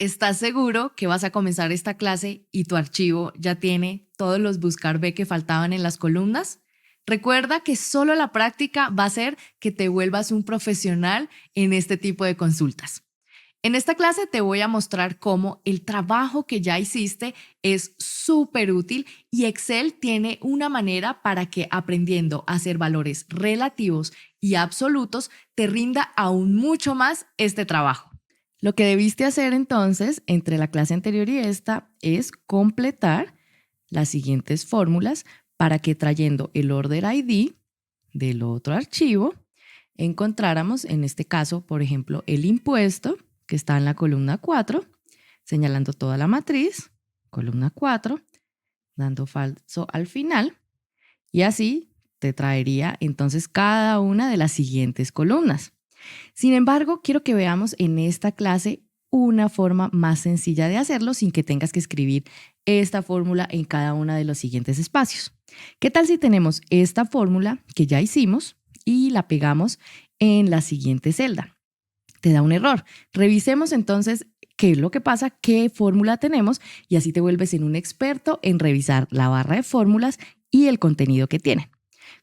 ¿Estás seguro que vas a comenzar esta clase y tu archivo ya tiene todos los buscar B que faltaban en las columnas? Recuerda que solo la práctica va a hacer que te vuelvas un profesional en este tipo de consultas. En esta clase te voy a mostrar cómo el trabajo que ya hiciste es súper útil y Excel tiene una manera para que aprendiendo a hacer valores relativos y absolutos te rinda aún mucho más este trabajo. Lo que debiste hacer entonces entre la clase anterior y esta es completar las siguientes fórmulas para que trayendo el order ID del otro archivo encontráramos en este caso, por ejemplo, el impuesto que está en la columna 4, señalando toda la matriz, columna 4, dando falso al final, y así te traería entonces cada una de las siguientes columnas. Sin embargo, quiero que veamos en esta clase una forma más sencilla de hacerlo sin que tengas que escribir esta fórmula en cada uno de los siguientes espacios. ¿Qué tal si tenemos esta fórmula que ya hicimos y la pegamos en la siguiente celda? Te da un error. Revisemos entonces qué es lo que pasa, qué fórmula tenemos y así te vuelves en un experto en revisar la barra de fórmulas y el contenido que tienen.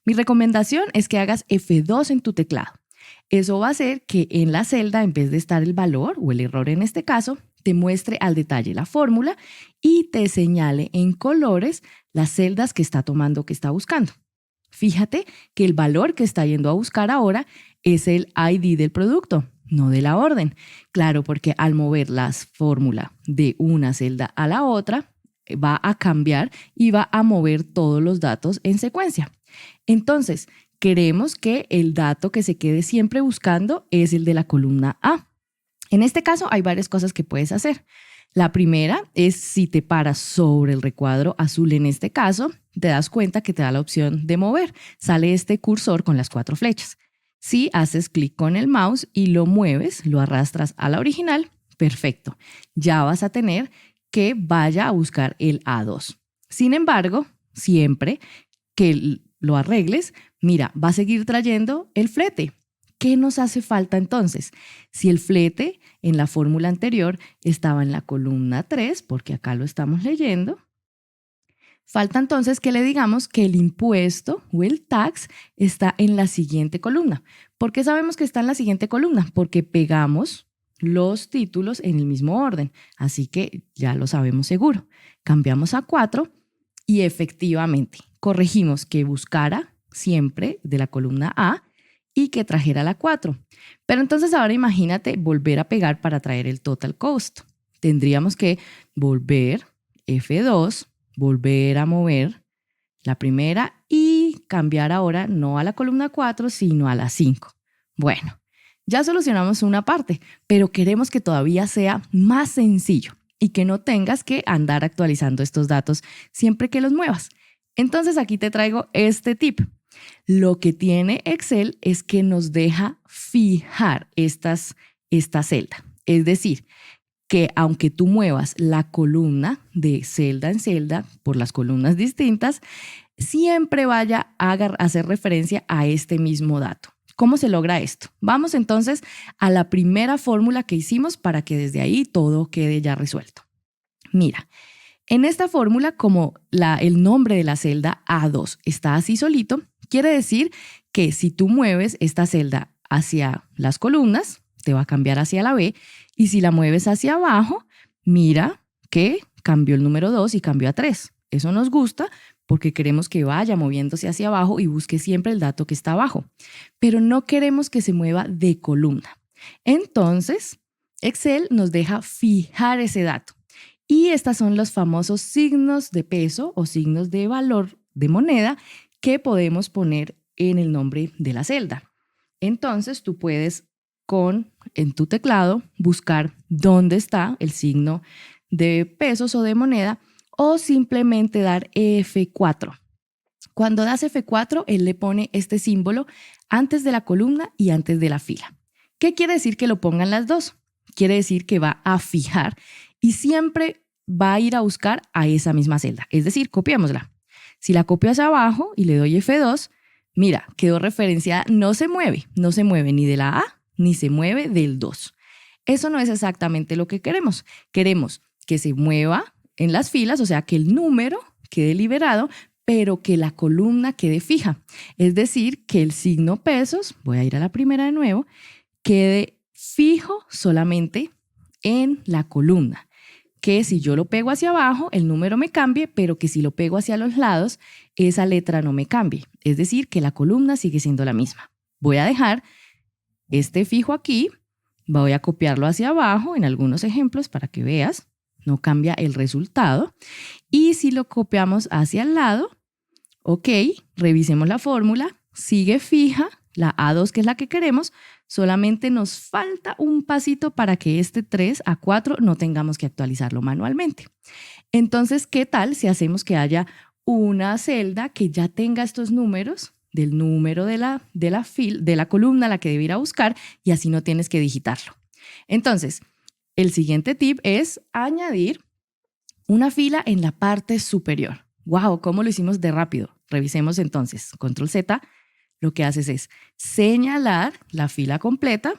Mi recomendación es que hagas F2 en tu teclado. Eso va a hacer que en la celda, en vez de estar el valor o el error en este caso, te muestre al detalle la fórmula y te señale en colores las celdas que está tomando, que está buscando. Fíjate que el valor que está yendo a buscar ahora es el ID del producto, no de la orden. Claro, porque al mover la fórmula de una celda a la otra, va a cambiar y va a mover todos los datos en secuencia. Entonces, queremos que el dato que se quede siempre buscando es el de la columna A. En este caso hay varias cosas que puedes hacer. La primera es si te paras sobre el recuadro azul en este caso, te das cuenta que te da la opción de mover. Sale este cursor con las 4 flechas. Si haces clic con el mouse y lo mueves, lo arrastras a la original, perfecto. Ya vas a tener que vaya a buscar el A2. Sin embargo, siempre que lo arregles, mira, va a seguir trayendo el flete. ¿Qué nos hace falta entonces? Si el flete en la fórmula anterior estaba en la columna 3, porque acá lo estamos leyendo, falta entonces que le digamos que el impuesto o el tax está en la siguiente columna. ¿Por qué sabemos que está en la siguiente columna? Porque pegamos los títulos en el mismo orden, así que ya lo sabemos seguro. Cambiamos a 4 y efectivamente corregimos que buscara siempre de la columna A y que trajera la 4. Pero entonces ahora imagínate volver a pegar para traer el total cost. Tendríamos que volver F2, volver a mover la primera y cambiar ahora no a la columna 4, sino a la 5. Bueno, ya solucionamos una parte, pero queremos que todavía sea más sencillo y que no tengas que andar actualizando estos datos siempre que los muevas. Entonces aquí te traigo este tip. Lo que tiene Excel es que nos deja fijar esta celda. Es decir, que aunque tú muevas la columna de celda en celda por las columnas distintas, siempre vaya a hacer referencia a este mismo dato. ¿Cómo se logra esto? Vamos entonces a la primera fórmula que hicimos para que desde ahí todo quede ya resuelto. Mira, en esta fórmula, como el nombre de la celda A2 está así solito, quiere decir que si tú mueves esta celda hacia las columnas, te va a cambiar hacia la B, y si la mueves hacia abajo, mira que cambió el número 2 y cambió a 3. Eso nos gusta porque queremos que vaya moviéndose hacia abajo y busque siempre el dato que está abajo, pero no queremos que se mueva de columna. Entonces, Excel nos deja fijar ese dato. Y estos son los famosos signos de peso o signos de valor de moneda que podemos poner en el nombre de la celda. Entonces tú puedes en tu teclado buscar dónde está el signo de pesos o de moneda o simplemente dar F4. Cuando das F4, él le pone este símbolo antes de la columna y antes de la fila. ¿Qué quiere decir que lo pongan las dos? Quiere decir que va a fijar y siempre va a ir a buscar a esa misma celda. Es decir, copiémosla. Si la copio hacia abajo y le doy F2, mira, quedó referenciada, no se mueve ni de la A ni se mueve del 2. Eso no es exactamente lo que queremos. Queremos que se mueva en las filas, o sea, que el número quede liberado, pero que la columna quede fija. Es decir, que el signo pesos, voy a ir a la primera de nuevo, quede fijo solamente en la columna. Que si yo lo pego hacia abajo, el número me cambie, pero que si lo pego hacia los lados, esa letra no me cambie. Es decir, que la columna sigue siendo la misma. Voy a dejar este fijo aquí, voy a copiarlo hacia abajo en algunos ejemplos para que veas, no cambia el resultado. Y si lo copiamos hacia el lado, ok, revisemos la fórmula, sigue fija, la A2 que es la que queremos, solamente nos falta un pasito para que este 3 a 4 no tengamos que actualizarlo manualmente. Entonces, ¿qué tal si hacemos que haya una celda que ya tenga estos números del número de la columna a la que debe ir a buscar y así no tienes que digitarlo? Entonces, el siguiente tip es añadir una fila en la parte superior. ¡Wow! ¿Cómo lo hicimos de rápido? Revisemos entonces. Control Z, lo que haces es señalar la fila completa,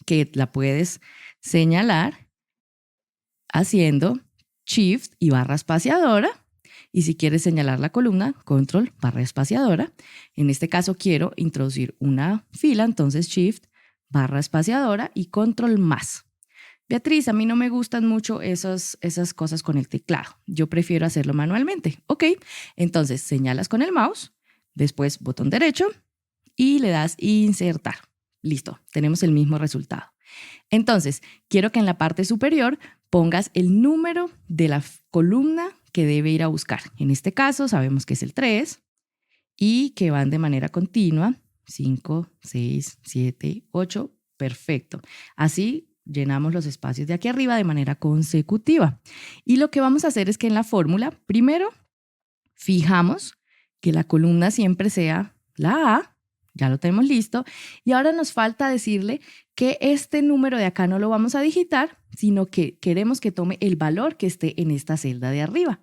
que la puedes señalar haciendo Shift y barra espaciadora. Y si quieres señalar la columna, Control, barra espaciadora. En este caso quiero introducir una fila, entonces Shift, barra espaciadora y Control más. Beatriz, a mí no me gustan mucho esas cosas con el teclado. Yo prefiero hacerlo manualmente. Ok, entonces señalas con el mouse, después botón derecho y le das insertar. Listo, tenemos el mismo resultado. Entonces, quiero que en la parte superior pongas el número de la columna que debe ir a buscar. En este caso sabemos que es el 3 y que van de manera continua. 5, 6, 7, 8. Perfecto. Así llenamos los espacios de aquí arriba de manera consecutiva. Y lo que vamos a hacer es que en la fórmula, primero, fijamos que la columna siempre sea la A, ya lo tenemos listo, y ahora nos falta decirle que este número de acá no lo vamos a digitar, sino que queremos que tome el valor que esté en esta celda de arriba.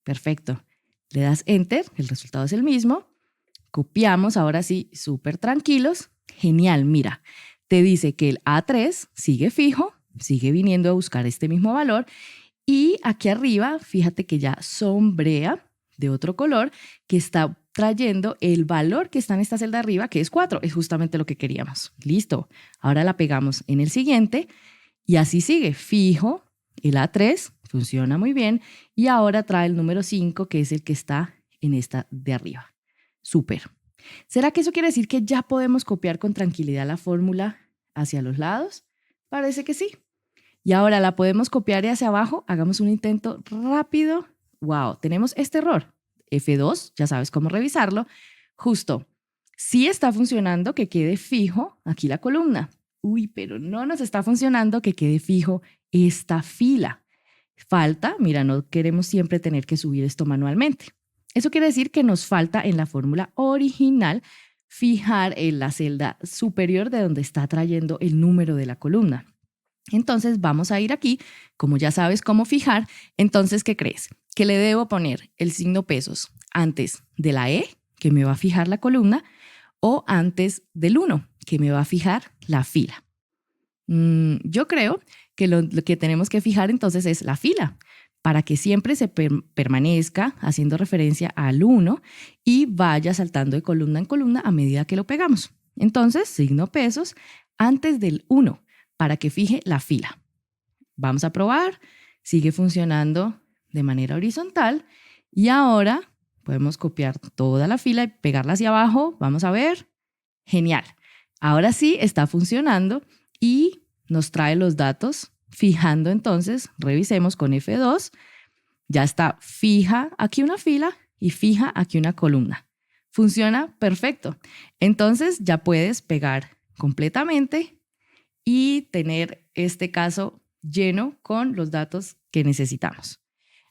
Perfecto. Le das Enter, el resultado es el mismo. Copiamos, ahora sí, súper tranquilos. Genial, mira. Te dice que el A3 sigue fijo, sigue viniendo a buscar este mismo valor y aquí arriba, fíjate que ya sombrea de otro color que está trayendo el valor que está en esta celda de arriba, que es 4, es justamente lo que queríamos. Listo, ahora la pegamos en el siguiente y así sigue, fijo, el A3 funciona muy bien y ahora trae el número 5 que es el que está en esta de arriba. Súper. ¿Será que eso quiere decir que ya podemos copiar con tranquilidad la fórmula hacia los lados? Parece que sí. Y ahora la podemos copiar hacia abajo. Hagamos un intento rápido. ¡Wow! Tenemos este error. F2, ya sabes cómo revisarlo. Justo. Sí está funcionando que quede fijo aquí la columna. Uy, pero no nos está funcionando que quede fijo esta fila. Falta, mira, no queremos siempre tener que subir esto manualmente. Eso quiere decir que nos falta en la fórmula original fijar en la celda superior de donde está trayendo el número de la columna. Entonces vamos a ir aquí, como ya sabes cómo fijar, entonces ¿qué crees? Que le debo poner el signo pesos antes de la E, que me va a fijar la columna, o antes del 1, que me va a fijar la fila. Yo creo que lo que tenemos que fijar entonces es la fila, para que siempre se permanezca haciendo referencia al 1 y vaya saltando de columna en columna a medida que lo pegamos. Entonces, signo pesos antes del 1 para que fije la fila. Vamos a probar, sigue funcionando de manera horizontal y ahora podemos copiar toda la fila y pegarla hacia abajo. Vamos a ver. Genial. Ahora sí está funcionando y nos trae los datos. Fijando entonces, revisemos con F2, ya está fija aquí una fila y fija aquí una columna. Funciona perfecto. Entonces ya puedes pegar completamente y tener este caso lleno con los datos que necesitamos.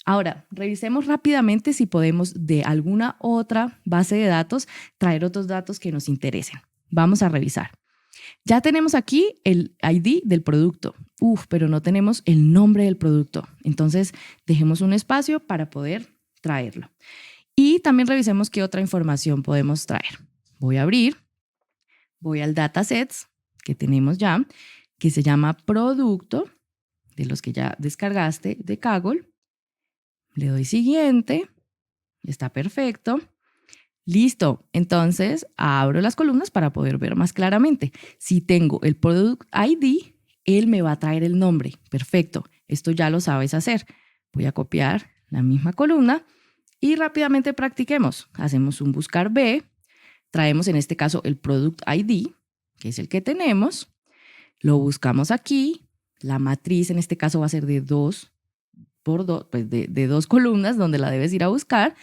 Ahora, revisemos rápidamente si podemos de alguna otra base de datos traer otros datos que nos interesen. Vamos a revisar. Ya tenemos aquí el ID del producto. Pero no tenemos el nombre del producto. Entonces, dejemos un espacio para poder traerlo. Y también revisemos qué otra información podemos traer. Voy a abrir, voy al datasets que tenemos ya, que se llama producto, de los que ya descargaste de Kaggle. Le doy siguiente, está perfecto. Listo, entonces abro las columnas para poder ver más claramente. Si tengo el Product ID, él me va a traer el nombre. Perfecto, esto ya lo sabes hacer. Voy a copiar la misma columna y rápidamente practiquemos. Hacemos un buscar B, traemos en este caso el Product ID, que es el que tenemos, lo buscamos aquí, la matriz en este caso va a ser de 2 por 2, pues de 2 columnas donde la debes ir a buscar,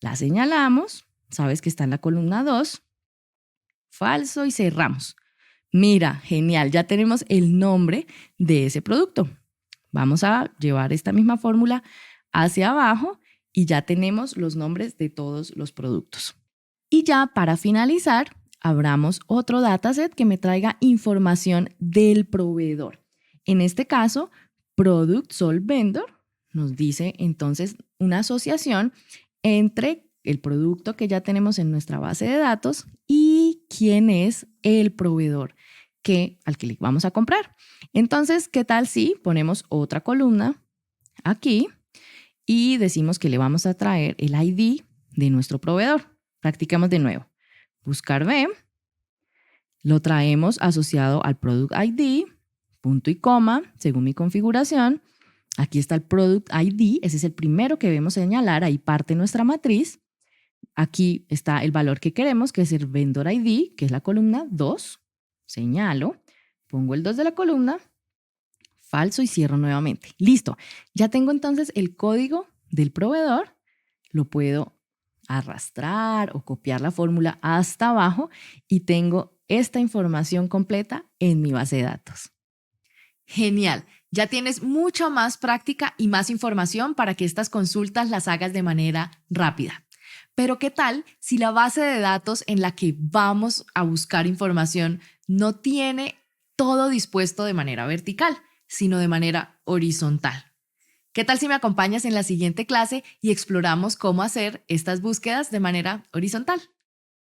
la señalamos, sabes que está en la columna 2, falso y cerramos. Mira, genial, ya tenemos el nombre de ese producto. Vamos a llevar esta misma fórmula hacia abajo y ya tenemos los nombres de todos los productos. Y ya para finalizar, abramos otro dataset que me traiga información del proveedor. En este caso, Product Sol Vendor nos dice entonces una asociación entre el producto que ya tenemos en nuestra base de datos y quién es el proveedor al que le vamos a comprar. Entonces, ¿qué tal si ponemos otra columna aquí y decimos que le vamos a traer el ID de nuestro proveedor? Practicamos de nuevo. Buscar B, lo traemos asociado al Product ID, punto y coma, según mi configuración. Aquí está el Product ID, ese es el primero que debemos señalar, ahí parte nuestra matriz. Aquí está el valor que queremos, que es el Vendor ID, que es la columna 2. Señalo, pongo el 2 de la columna, falso y cierro nuevamente. Listo, ya tengo entonces el código del proveedor, lo puedo arrastrar o copiar la fórmula hasta abajo y tengo esta información completa en mi base de datos. Genial, ya tienes mucha más práctica y más información para que estas consultas las hagas de manera rápida. Pero ¿qué tal si la base de datos en la que vamos a buscar información no tiene todo dispuesto de manera vertical, sino de manera horizontal? ¿Qué tal si me acompañas en la siguiente clase y exploramos cómo hacer estas búsquedas de manera horizontal?